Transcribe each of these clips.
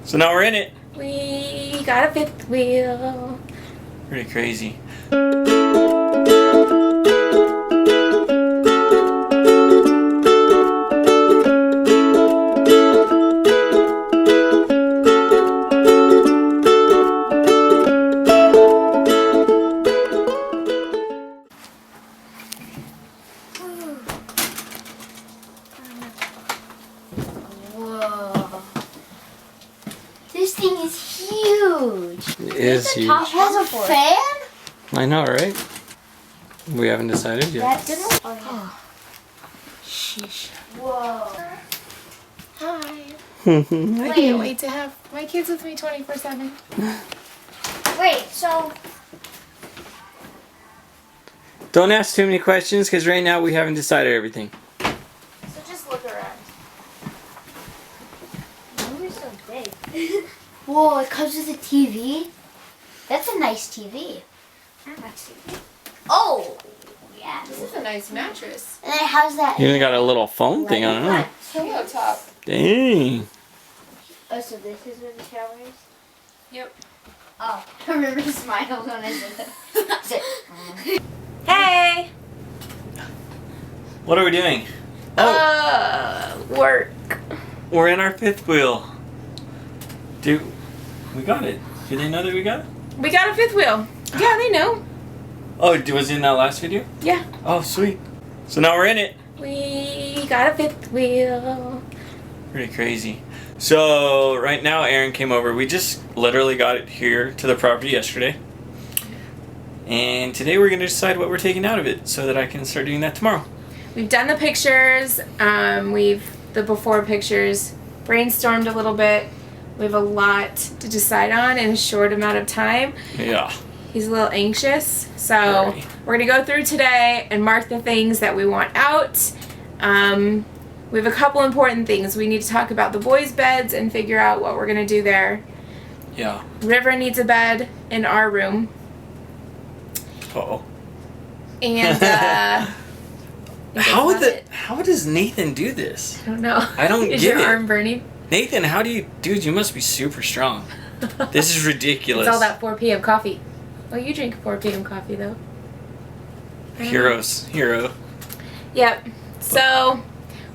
So now we're in it. We got a fifth wheel. Pretty crazy. This thing is huge. It is huge. It has a fan? I know, right? We haven't decided yet. That's oh. Sheesh. Whoa. Hi. Wait, I can't wait to have my kids with me 24/7. Wait, so don't ask too many questions because right now we haven't decided everything. So just look around. why are so big? Whoa, it comes with a TV? That's a nice TV. Oh, yeah. This is a nice mattress. And it has that. You even got a little phone thing on it. Pillow top. Dang. Oh, so this is where the shower is? Yep. Oh, I remember the smile when I said that. Hey. What are we doing? Work. We're in our fifth wheel. Dude, we got it. Do they know that we got it? We got a fifth wheel. Yeah, they know. Oh, was it in that last video? Yeah. Oh, sweet. So now we're in it. We got a fifth wheel. Pretty crazy. So right now Aaron came over. We just literally got it here to the property yesterday. And today we're going to decide what we're taking out of it so that I can start doing that tomorrow. We've done the pictures. The before pictures. Brainstormed a little bit. We have a lot to decide on in a short amount of time. Yeah. He's a little anxious, so Alrighty. we're gonna go through today and mark the things that we want out. We have a couple important things. We need to talk about the boys' beds and figure out what we're gonna do there. Yeah. River needs a bed in our room, Uh-oh. and How does Nathan do this? I don't know. I don't Is get your it. arm burning? Nathan, how do you... Dude, you must be super strong. This is ridiculous. It's all that 4 p.m. coffee. Oh, you drink 4 p.m. coffee though. Hero. Yep. So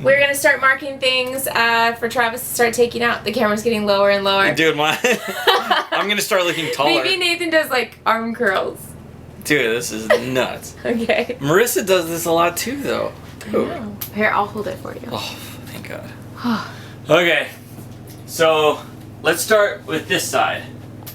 we're gonna start marking things for Travis to start taking out. The camera's getting lower and lower. Dude, I'm gonna start looking taller. Maybe Nathan does like arm curls. Dude, this is nuts. Okay. Marissa does this a lot too, though. I know. Here, I'll hold it for you. Oh, thank God. Okay, so let's start with this side.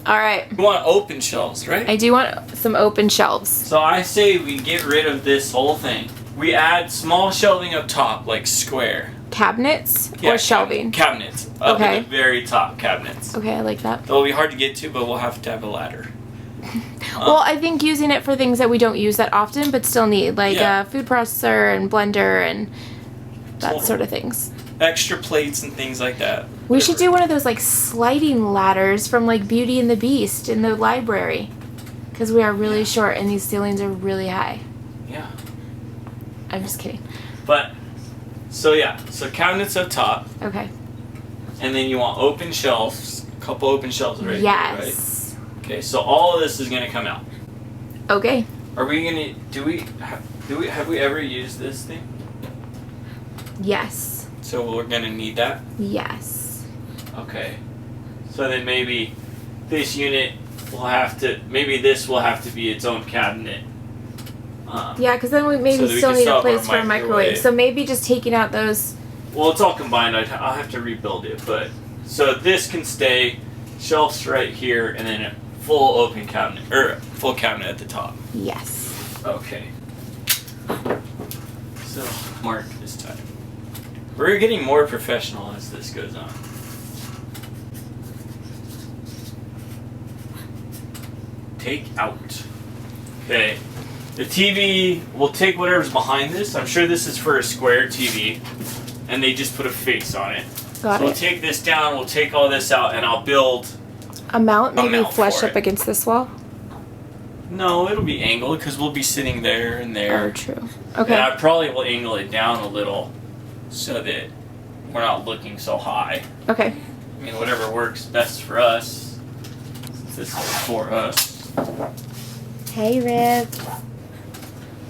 All right. You want open shelves, right? I do want some open shelves. So I say we get rid of this whole thing. We add small shelving up top, like square. Cabinets or shelving? Cabinets. Up Okay. at the very top, cabinets. Okay, I like that. They'll be hard to get to, but we'll have to have a ladder. Well, I think using it for things that we don't use that often, but still need, like a food processor and blender and that sort of things. Extra plates and things like that. We should do one of those like sliding ladders from like Beauty and the Beast in the library, because we are really short and these ceilings are really high. Yeah. I'm just kidding. But, so cabinets up top, Okay. and then you want open shelves, a couple open shelves right here, right? Yes. Okay, so all of this is gonna come out. Okay. Are we gonna, have we ever used this thing? Yes. So we're gonna need that? Yes. Okay. So then maybe this unit will have to, maybe this will have to be its own cabinet. Yeah, because then we maybe so still can need still a have our place for a microwave. So maybe just taking out those. Well, it's all combined. I'll have to rebuild it, but so this can stay, shelves right here, and then a full open cabinet or full cabinet at the top. Yes. Okay. So mark this time. We're getting more professional as this goes on. Take out. Okay. The TV, we'll take whatever's behind this. I'm sure this is for a square TV. And they just put a face on it. Got So we'll it. take this down, we'll take all this out, and I'll build... A mount, maybe mount flush for up it. against this wall. No, it'll be angled because we'll be sitting there and there. Oh, true. Okay. And I probably will angle it down a little so that we're not looking so high. Okay. mean, whatever works best for us. Since this is for us. Hey, Rib.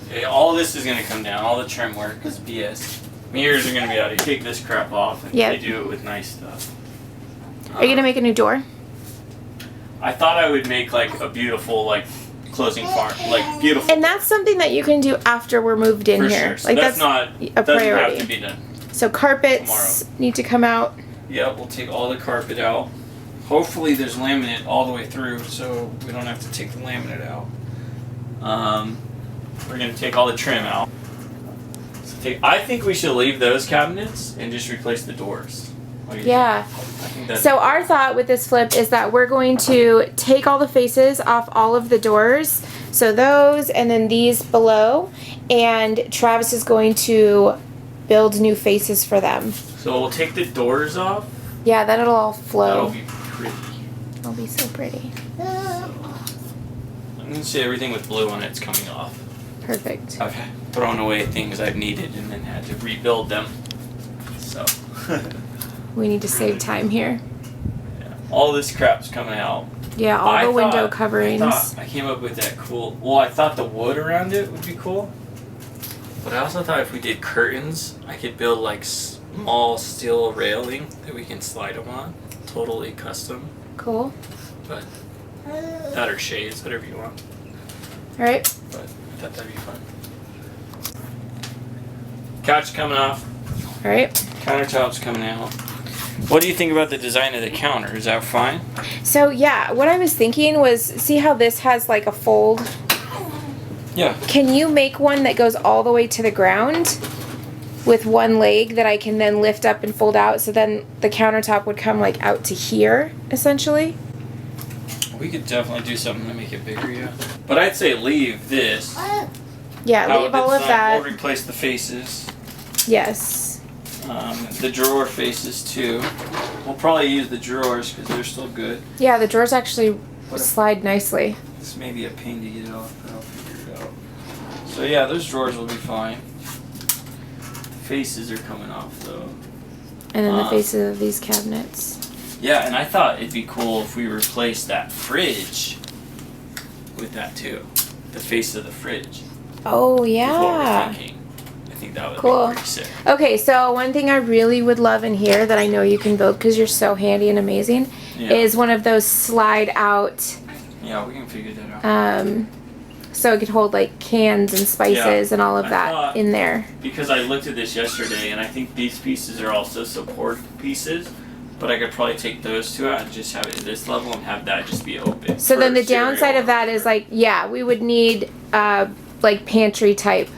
Okay, all this is gonna come down. All the trim work is BS. Mirrors are gonna be out. You take this crap off, and they do it with nice stuff. Are you gonna make a new door? I thought I would make like a beautiful closing farm, like beautiful. And that's something that you can do after we're moved in for here. sure. So Like that's not a doesn't priority. have to be done. So carpets Tomorrow. need to come out. Yeah, we'll take all the carpet out. Hopefully there's laminate all the way through, so we don't have to take the laminate out. We're gonna take all the trim out. So I think we should leave those cabinets and just replace the doors. What do you Yeah. think? I think that's So our thought with this flip is that we're going to take all the faces off all of the doors. So those and then these below. And Travis is going to build new faces for them. So we'll take the doors off. Yeah, then it'll all That'll flow. be pretty. It'll be so pretty. I'm gonna say everything with blue on it's coming off. Perfect. I've thrown away things I've needed and then had to rebuild them. So We need to save time here. yeah. All this crap's coming out. Yeah, all the window coverings. I came up with that cool. Well, I thought the wood around it would be cool, but I also thought if we did curtains, I could build like small steel railing that we can slide them on, totally custom. Cool. But that or shades, whatever you want. All right. But I thought that'd be fun. Couch coming off. All right. Countertops coming out. What do you think about the design of the counter? Is that fine? So yeah, what I was thinking was, see how this has like a fold? Yeah. Can you make one that goes all the way to the ground with one leg that I can then lift up and fold out, so then the countertop would come like out to here, essentially? We could definitely do something to make it bigger, yeah. But I'd say leave this. Yeah, How leave all of it's that. We'll replace the faces. Yes. The drawer faces too. We'll probably use the drawers because they're still good. Yeah, the drawers actually slide nicely. This may be a pain to get off, but I'll figure it out. So yeah, those drawers will be fine. The faces are coming off though. And then the faces of these cabinets. Yeah, and I thought it'd be cool if we replaced that fridge with that too. The face of the fridge. Oh, Is what yeah. we're thinking. I think that would Cool. be pretty sick. Okay, so one thing I really would love in here that I know you can build because you're so handy and amazing Yeah. is one of those slide out, Yeah, we can figure that out. so it could hold like cans and spices and all of I that thought- in there. Because I looked at this yesterday, and I think these pieces are also support pieces, but I could probably take those two out and just have it at this level and have that just be open. So for then the cereal. downside of that is like, yeah, we would need like pantry type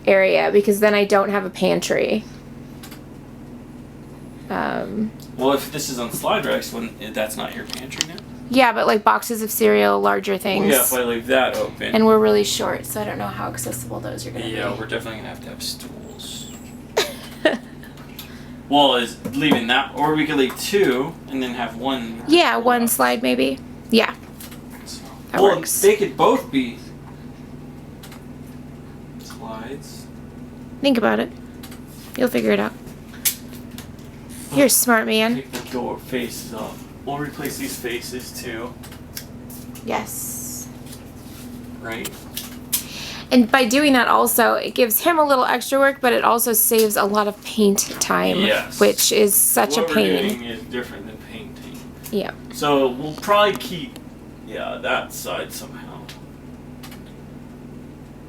area because then I don't have a pantry. Well, if this is on slide racks, that's not your pantry now. Yeah, but like boxes of cereal, larger things. Well, yeah, if I leave that open. And we're really short, so I don't know how accessible those are going to Yeah, be. we're definitely gonna have stools. Well, is leaving that, or we could leave two and then have one. Yeah, one slide maybe. Yeah, So. that Well, works. they could both be slides. Think about it. You'll figure it out. You're a smart man. Take the door faces off. We'll replace these faces too, Yes. right? And by doing that also, it gives him a little extra work, but it also saves a lot of paint time, Yes. which is such What a we're pain. doing is different than painting. Yeah. So we'll probably keep, that side somehow.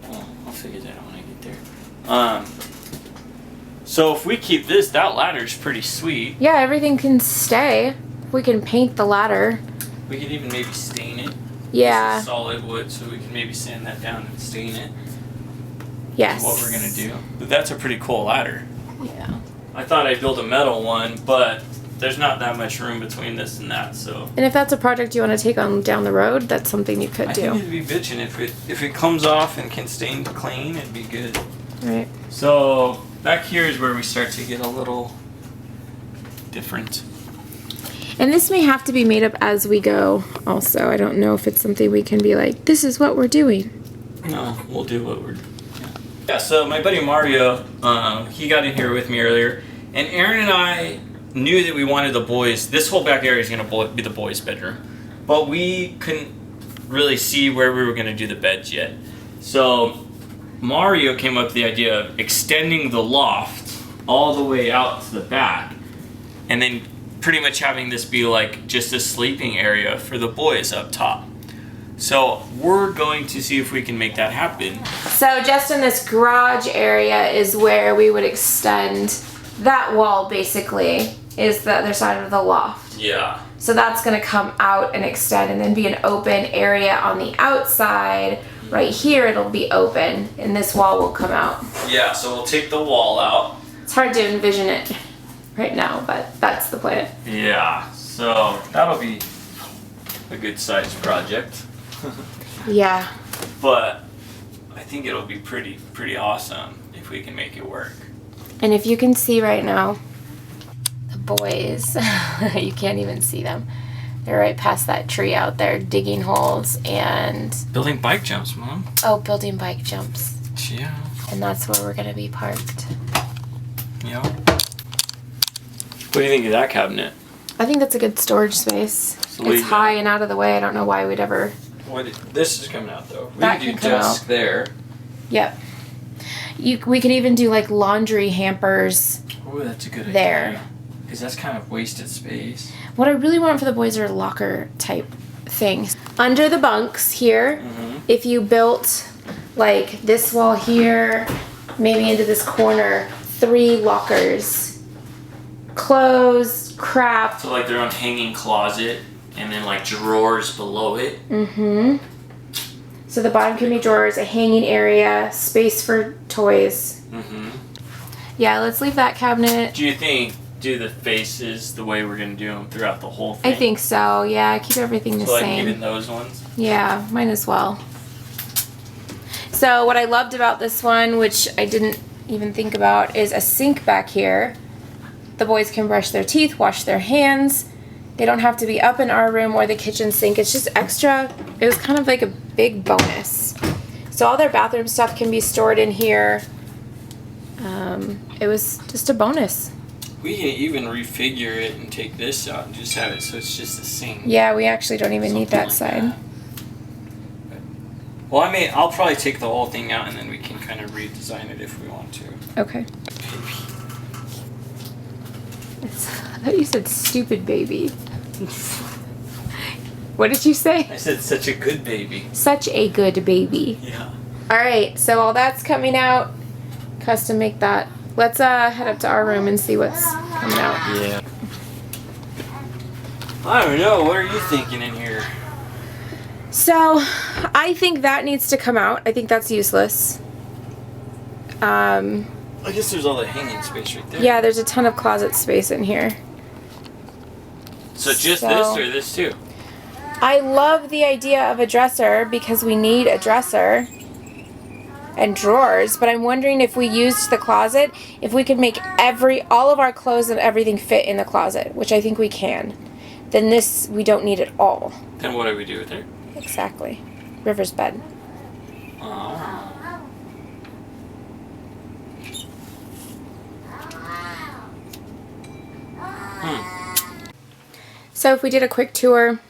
Well, I'll figure that out when I get there. So if we keep this, that ladder's pretty sweet. Yeah, everything can stay. We can paint the ladder. We could even maybe stain it. Yeah. This is solid wood, so we can maybe sand that down and stain it. Yes. What we're gonna do. But that's a pretty cool ladder. Yeah. I thought I'd build a metal one, but there's not that much room between this and that, so. And if that's a project you want to take on down the road, that's something you could I do. think it'd be bitchin' if it comes off and can stain clean, it'd be good. Right. So back here is where we start to get a little different. And this may have to be made up as we go also. I don't know if it's something we can be like, this is what we're doing. No, we'll do what we're doing. Yeah, so my buddy Mario, he got in here with me earlier, and Aaron and I knew that we wanted the boys. This whole back area is going to be the boys' bedroom, but we couldn't really see where we were going to do the beds yet. So Mario came up with the idea of extending the loft all the way out to the back, and then pretty much having this be like just a sleeping area for the boys up top. So we're going to see if we can make that happen. So just in this garage area is where we would extend that wall, basically, is the other side of the loft. Yeah. So that's gonna come out and extend and then be an open area on the outside. Right here it'll be open and this wall will come out. Yeah, so we'll take the wall out. It's hard to envision it right now, but that's the plan. Yeah, so that'll be a good sized project. Yeah. But I think it'll be pretty awesome if we can make it work. And if you can see right now, the boys, you can't even see them. They're right past that tree out there digging holes and... Building bike jumps, Mom. Oh, building bike jumps. Yeah. And that's where we're gonna be parked. Yeah. What do you think of that cabinet? I think that's a good storage space. So It's high and out of the way. I don't know why we'd ever... This is coming out though. We That can do can come desk out. there. Yep. We could even do like laundry hampers Oh, that's a good idea. there. Because that's kind of wasted space. What I really want for the boys are locker type things. Under the bunks here, if you built like this wall here, maybe into this corner, 3 lockers. Clothes, crap. So like their own hanging closet and then like drawers below it. So the bottom can be drawers, a hanging area, space for toys. Yeah, let's leave that cabinet. Do you think do the faces the way we're gonna do them throughout the whole thing? I think so. Yeah, keep everything the so like same. even those ones. Yeah, might as well. So what I loved about this one, which I didn't even think about, is a sink back here. The boys can brush their teeth, wash their hands. They don't have to be up in our room or the kitchen sink. It's just extra. It was kind of like a big bonus. So all their bathroom stuff can be stored in here. It was just a bonus. We can even refigure it and take this out and just have it so it's just a sink. Yeah, we actually don't even need that Something like side. that. Well, I'll probably take the whole thing out and then we can kind of redesign it if we want to. Okay. I thought you said stupid baby. What did you say? I said such a good baby. Such a good baby. Yeah. Alright, so all that's coming out. Custom make that. Let's head up to our room and see what's coming out. Yeah. I don't know. What are you thinking in here? So, I think that needs to come out. I think that's useless. I guess there's all the hanging space right there. Yeah, there's a ton of closet space in here. So just this or this too? I love the idea of a dresser because we need a dresser and drawers, but I'm wondering if we used the closet, if we could make all of our clothes and everything fit in the closet, which I think we can. Then this, we don't need it all. Then what do we do with it? Exactly. River's bed. So if we did a quick tour,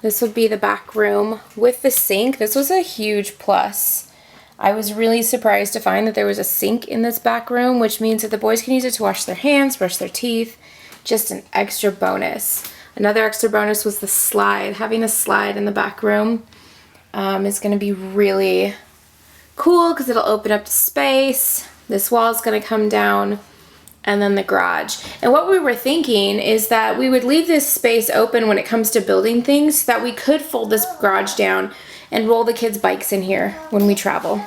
this would be the back room with the sink. This was a huge plus. I was really surprised to find that there was a sink in this back room, which means that the boys can use it to wash their hands, brush their teeth. Just an extra bonus. Another extra bonus was the slide. Having a slide in the back room is going to be really cool because it'll open up space. This wall is going to come down. And then the garage. And what we were thinking is that we would leave this space open when it comes to building things so that we could fold this garage down and roll the kids' bikes in here when we travel.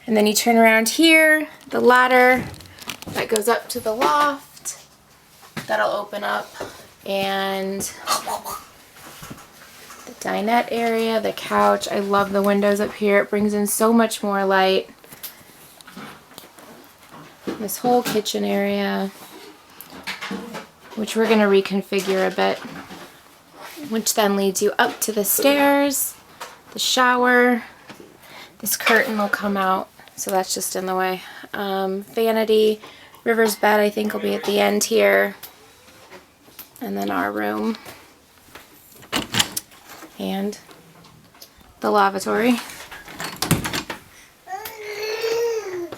And then you turn around here, the ladder that goes up to the loft. That'll open up. And the dinette area, the couch. I love the windows up here. It brings in so much more light. This whole kitchen area, which we're going to reconfigure a bit, which then leads you up to the stairs, the shower. This curtain will come out, so that's just in the way. vanity. River's bed, I think, will be at the end here. And then our room. And the lavatory.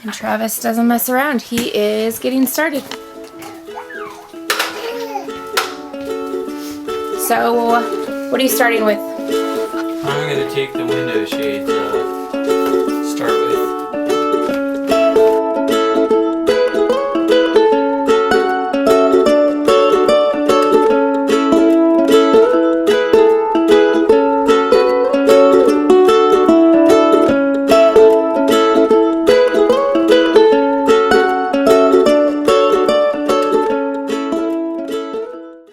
And Travis doesn't mess around. He is getting started. So, what are you starting with? I'm going to take the window shades off.